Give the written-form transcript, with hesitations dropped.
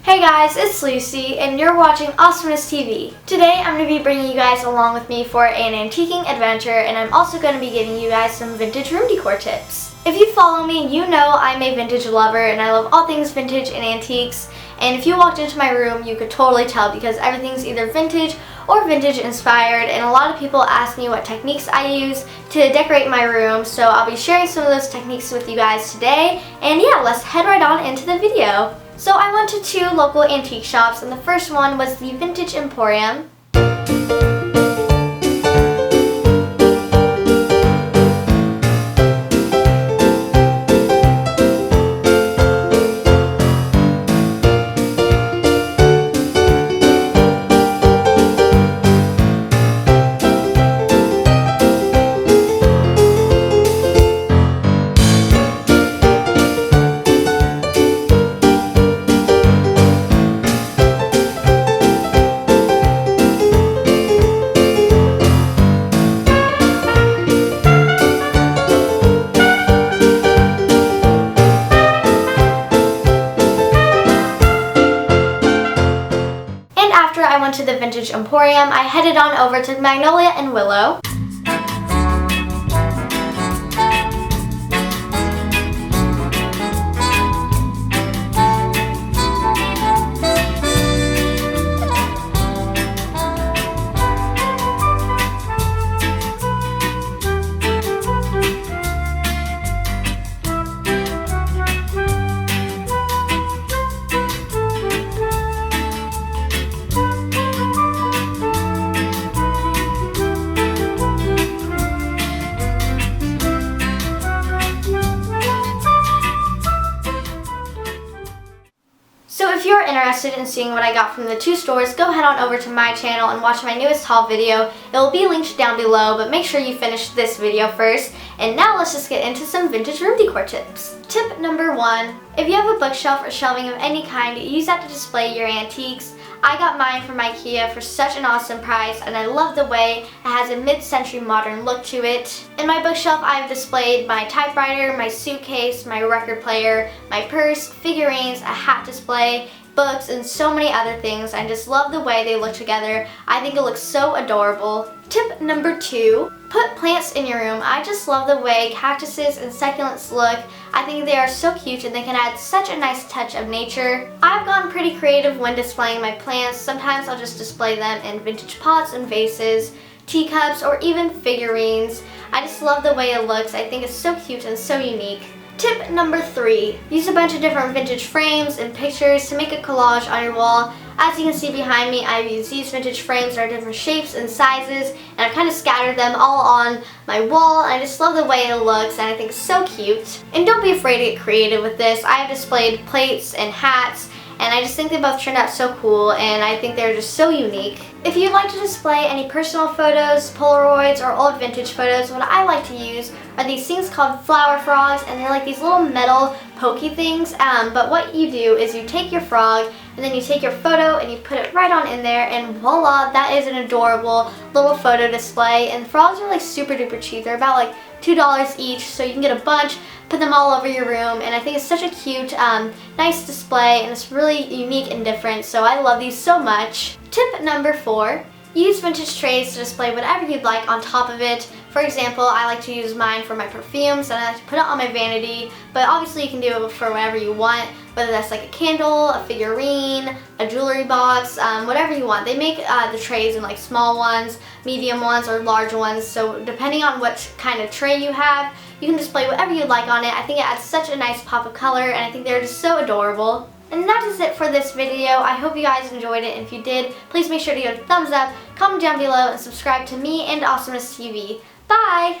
Hey guys, it's Lucy and you're watching Awesomeness TV. Today I'm going to be bringing you guys along with me for an antiquing adventure, and I'm also going to be giving you guys some vintage room decor tips. If you follow me, you know I'm a vintage lover and I love all things vintage and antiques. And if you walked into my room, you could totally tell because everything's either vintage or vintage inspired, and a lot of people ask me what techniques I use to decorate my room, so I'll be sharing some of those techniques with you guys today. And yeah, let's head right on into the video. So I went to two local antique shops, and the first one was the Vintage Emporium. After I went to the Vintage Emporium, I headed on over to Magnolia and Willow. So if you're interested in seeing what I got from the two stores, go head on over to my channel and watch my newest haul video. It will be linked down below, but make sure you finish this video first. And now let's just get into some vintage room decor tips. Tip number 1, if you have a bookshelf or shelving of any kind, use that to display your antiques. I got mine from IKEA for such an awesome price, and I love the way it has a mid-century modern look to it. In my bookshelf, I've displayed my typewriter, my suitcase, my record player, my purse, figurines, a hat display, books, and so many other things. I just love the way they look together. I think it looks so adorable. Tip number 2, put plants in your room. I just love the way cactuses and succulents look. I think they are so cute and they can add such a nice touch of nature. I've gone pretty creative when displaying my plants. Sometimes I'll just display them in vintage pots and vases, teacups, or even figurines. I just love the way it looks. I think it's so cute and so unique. Tip number 3, use a bunch of different vintage frames and pictures to make a collage on your wall. As you can see behind me, I've used these vintage frames that are different shapes and sizes, and I've kind of scattered them all on my wall. I just love the way it looks, and I think it's so cute. And don't be afraid to get creative with this. I have displayed plates and hats, and I just think they both turned out so cool, and I think they're just so unique. If you'd like to display any personal photos, Polaroids, or old vintage photos, what I like to use are these things called flower frogs, and they're like these little metal pokey things. But what you do is you take your frog, and then you take your photo and you put it right on in there, and voila, that is an adorable little photo display. And frogs are like super duper cheap. They're about like $2 each, so you can get a bunch, put them all over your room, and I think it's such a cute, nice display, and it's really unique and different, so I love these so much. Tip number 4, use vintage trays to display whatever you'd like on top of it. For example, I like to use mine for my perfumes, and I like to put it on my vanity, but obviously you can do it for whatever you want, whether that's like a candle, a figurine, a jewelry box, whatever you want. They make the trays in like small ones, medium ones, or large ones, so depending on what kind of tray you have, you can display whatever you'd like on it. I think it adds such a nice pop of color, and I think they're just so adorable. And that is it for this video. I hope you guys enjoyed it, and if you did, please make sure to give it a thumbs up, comment down below, and subscribe to me and Awesomeness TV. Bye!